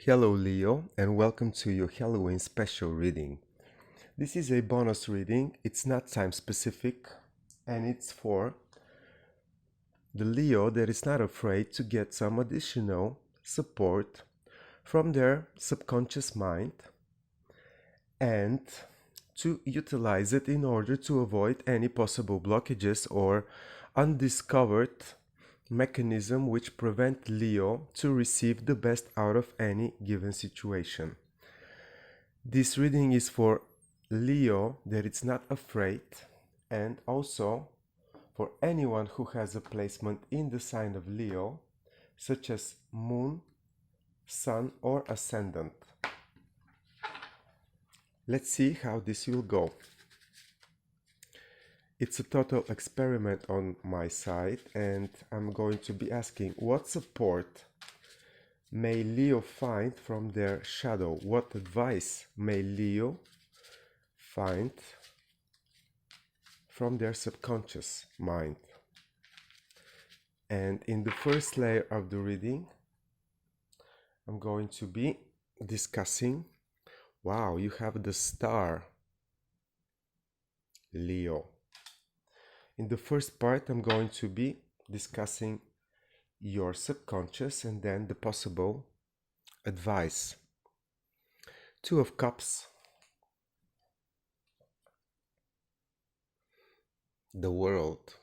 Hello Leo, and welcome to your Halloween special reading. This is a bonus reading, it's not time specific, and it's for the Leo that is not afraid to get some additional support from their subconscious mind and to utilize it in order to avoid any possible blockages or undiscovered mechanism which prevent Leo to receive the best out of any given situation. This reading is for Leo that is not afraid, and also for anyone who has a placement in the sign of Leo, such as Moon, Sun or Ascendant. Let's see how this will go. It's a total experiment on my side, and I'm going to be asking what support may Leo find from their shadow? What advice may Leo find from their subconscious mind? And in the first layer of the reading, I'm going to be discussing, wow, you have the star, Leo. In the first part, I'm going to be discussing your subconscious and then the possible advice. Two of Cups, the World,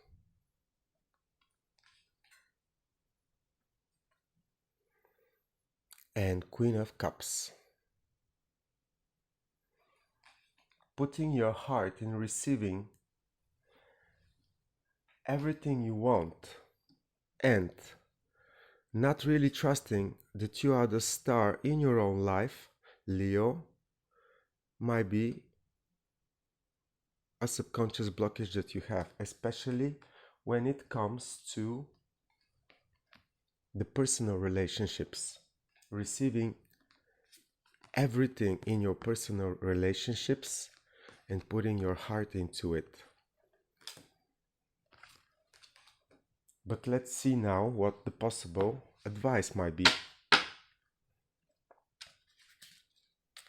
and Queen of Cups. Putting your heart in receiving everything you want and not really trusting that you are the star in your own life, Leo, might be a subconscious blockage that you have, especially when it comes to the personal relationships. Receiving everything in your personal relationships and putting your heart into it. But let's see now what the possible advice might be.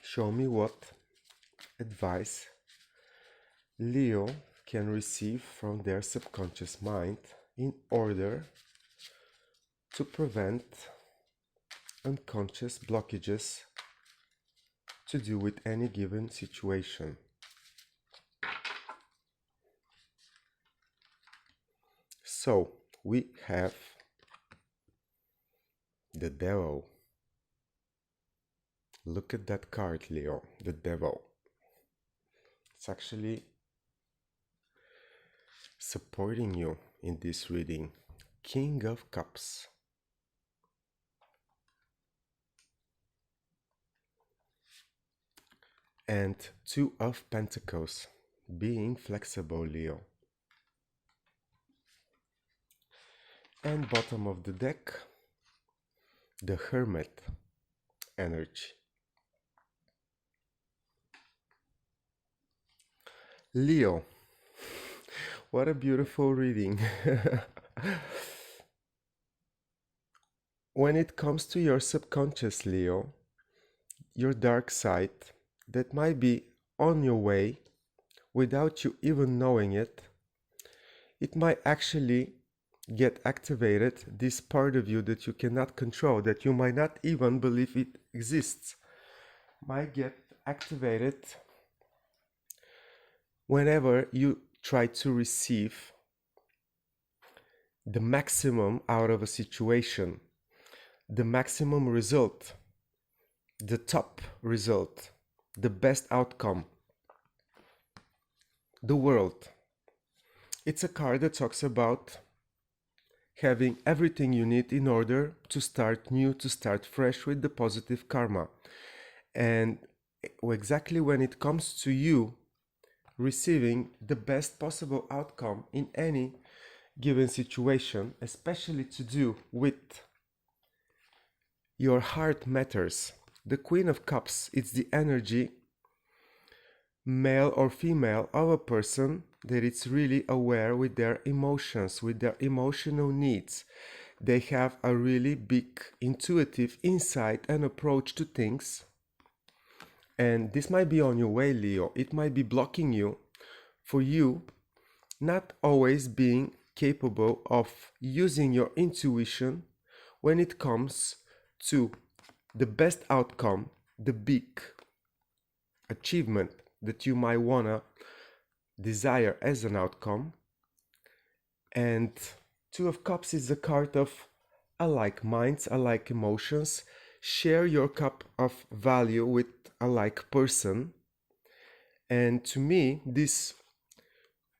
Show me what advice Leo can receive from their subconscious mind in order to prevent unconscious blockages to do with any given situation. So we have the Devil. Look at that card, Leo, the Devil. It's actually supporting you in this reading. King of Cups. And Two of Pentacles. Being flexible, Leo. And bottom of the deck, the Hermit energy. Leo, what a beautiful reading. When it comes to your subconscious, Leo, your dark side that might be on your way without you even knowing it, it might actually get activated. This part of you that you cannot control, that you might not even believe it exists, might get activated whenever you try to receive the maximum out of a situation, the maximum result, the top result, the best outcome. The World. It's a card that talks about having everything you need in order to start new, to start fresh with the positive karma. And exactly when it comes to you receiving the best possible outcome in any given situation, especially to do with your heart matters. The Queen of Cups, it's the energy, male or female, of a person that is really aware with their emotions, with their emotional needs, They have a really big intuitive insight and approach to things. And this might be on your way, Leo. It might be blocking you for you not always being capable of using your intuition when it comes to the best outcome, the big achievement that you might wanna desire as an outcome. And Two of Cups is a card of alike minds, alike emotions. Share your cup of value with a like person. And to me, this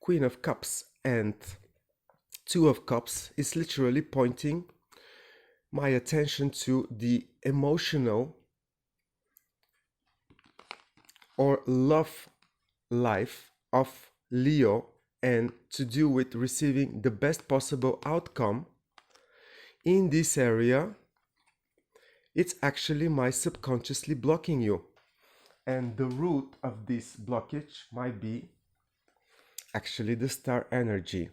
Queen of Cups and Two of Cups is literally pointing my attention to the emotional or love life of Leo, and to do with receiving the best possible outcome in this area. It's actually my subconsciously blocking you. And the root of this blockage might be actually the star energy.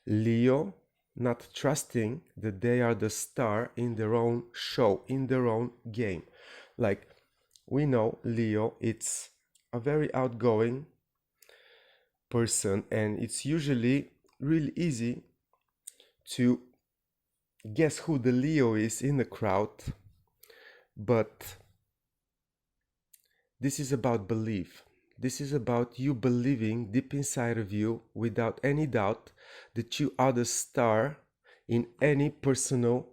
Leo not trusting that they are the star in their own show, in their own game. Like we know Leo, it's a very outgoing person, and it's usually really easy to guess who the Leo is in the crowd. But this is about belief. This is about you believing deep inside of you, without any doubt, that you are the star in any personal,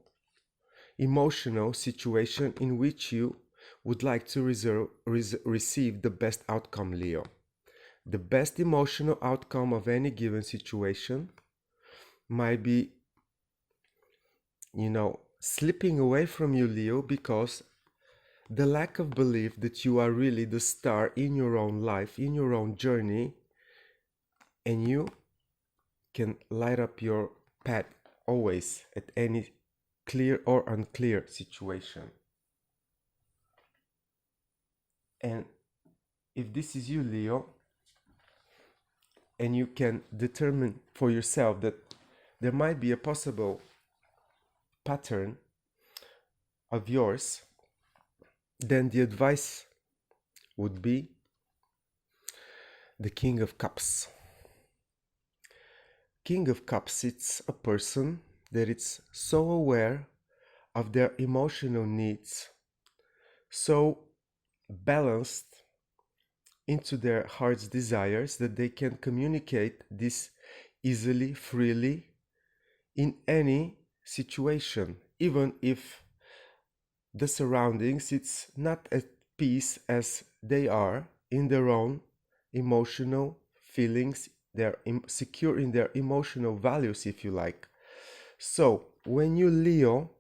emotional situation in which you would like to receive the best outcome, Leo. The best emotional outcome of any given situation might be, slipping away from you, Leo, because the lack of belief that you are really the star in your own life, in your own journey, and you can light up your path always at any clear or unclear situation. And if this is you, Leo, and you can determine for yourself that there might be a possible pattern of yours, then the advice would be the King of Cups. King of Cups, it's a person that is so aware of their emotional needs, so balanced into their heart's desires that they can communicate this easily, freely, in any situation, even if the surroundings it's not at peace as they are in their own emotional feelings. They're secure in their emotional values, if you like. So when you, Leo,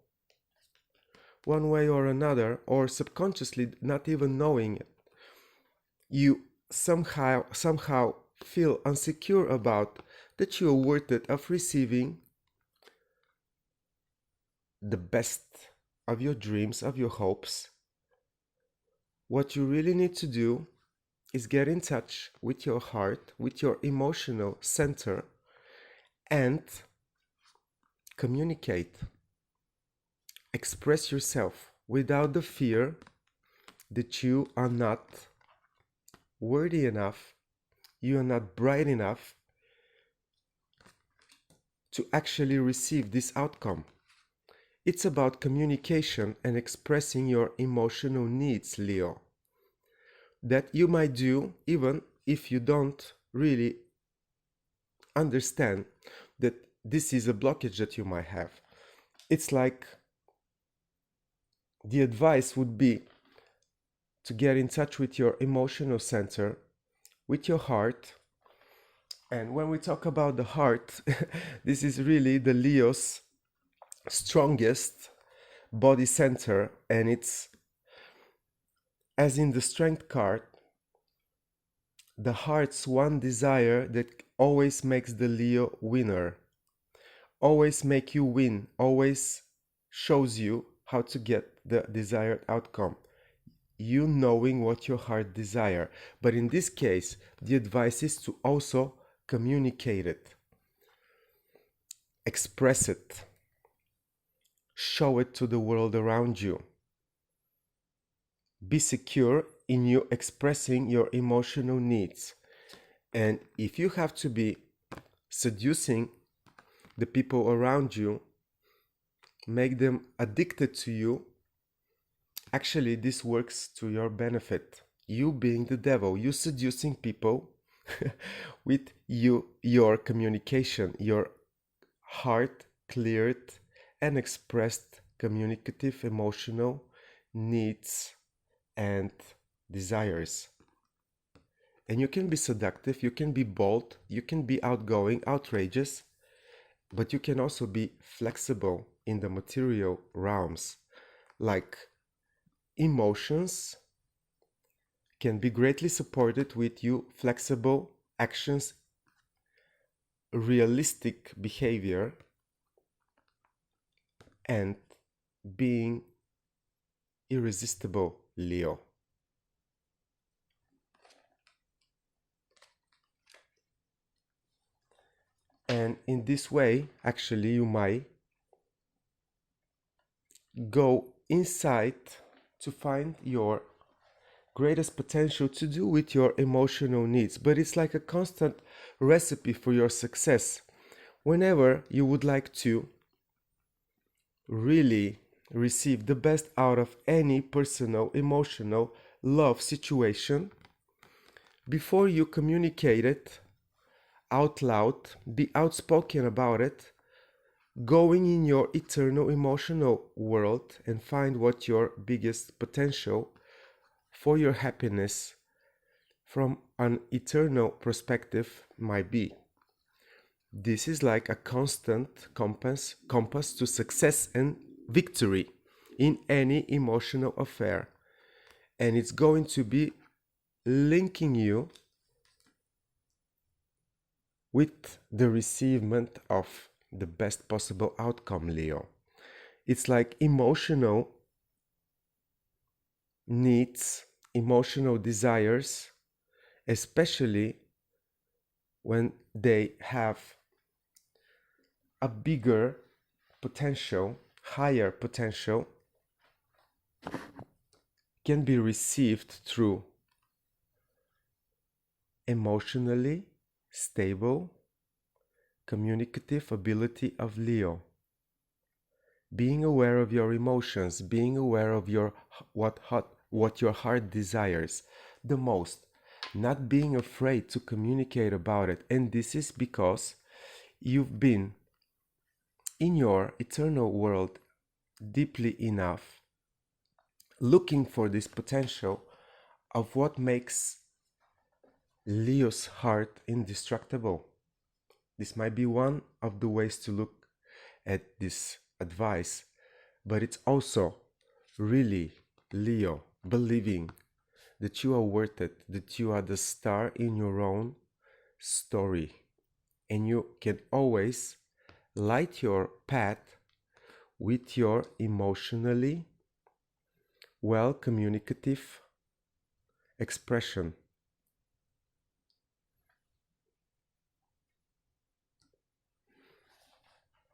one way or another, or subconsciously not even knowing it, you somehow feel insecure about that you are worthy of receiving the best of your dreams, of your hopes, what you really need to do is get in touch with your heart, with your emotional center, and communicate. Express yourself without the fear that you are not worthy enough, you are not bright enough to actually receive this outcome. It's about communication and expressing your emotional needs, Leo, that you might do even if you don't really understand that this is a blockage that you might have. It's like the advice would be to get in touch with your emotional center, with your heart. And when we talk about the heart, this is really the Leo's strongest body center, and it's, as in the strength card, the heart's one desire that always makes the Leo winner, always make you win, always shows you how to get the desired outcome, you knowing what your heart desire. But in this case, the advice is to also communicate it, express it, show it to the world around you. Be secure in you expressing your emotional needs. And if you have to be seducing the people around you, make them addicted to you, actually this works to your benefit. You being the devil, you seducing people with your communication, your heart cleared and expressed communicative emotional needs and desires. And you can be seductive, you can be bold, you can be outgoing, outrageous, but you can also be flexible in the material realms. Like emotions can be greatly supported with you flexible actions, realistic behavior, and being irresistible, Leo. And in this way, actually, you might go inside to find your greatest potential to do with your emotional needs. But it's like a constant recipe for your success. Whenever you would like to really receive the best out of any personal, emotional love situation, before you communicate it out loud, be outspoken about it, going in your eternal emotional world and find what your biggest potential for your happiness from an eternal perspective might be. This is like a constant compass to success and victory in any emotional affair. And it's going to be linking you with the receivement of the best possible outcome, Leo. It's like emotional needs, emotional desires, especially when they have a bigger potential, higher potential, can be received through emotionally stable, communicative ability of Leo. Being aware of your emotions, being aware of your what your heart desires the most, not being afraid to communicate about it. And this is because you've been in your eternal world deeply enough, looking for this potential of what makes Leo's heart indestructible. This might be one of the ways to look at this advice, but it's also really, Leo, believing that you are worth it, that you are the star in your own story, and you can always light your path with your emotionally well communicative expression.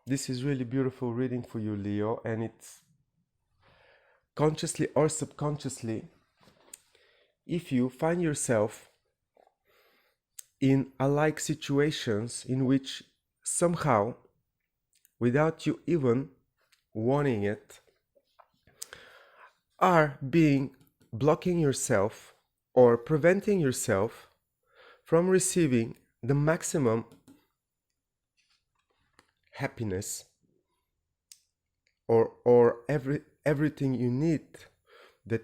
This is really beautiful reading for you, Leo, and it's consciously or subconsciously, if you find yourself in alike situations in which somehow, without you even wanting it, are being blocking yourself or preventing yourself from receiving the maximum happiness or everything you need that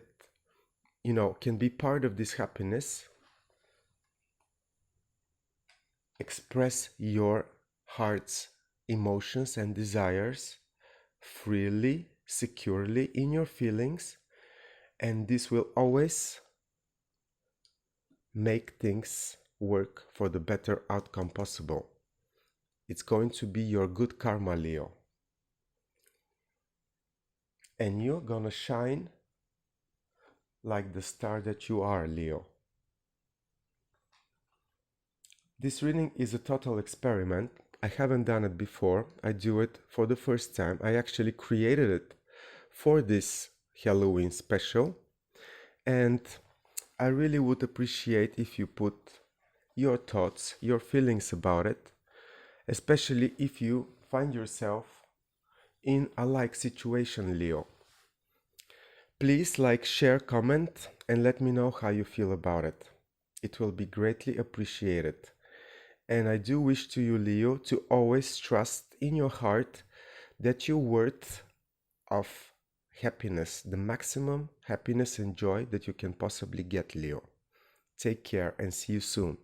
can be part of this happiness. Express your heart's emotions and desires freely, securely in your feelings, and this will always make things work for the better outcome possible. It's going to be your good karma, Leo. And you're gonna shine like the star that you are, Leo. This reading is a total experiment. I haven't done it before. I do it for the first time. I actually created it for this Halloween special, and I really would appreciate if you put your thoughts, your feelings about it, especially if you find yourself in a like situation, Leo. Please like, share, comment, and let me know how you feel about it. It will be greatly appreciated. And I do wish to you, Leo, to always trust in your heart that you're worth of happiness, the maximum happiness and joy that you can possibly get, Leo. Take care and see you soon.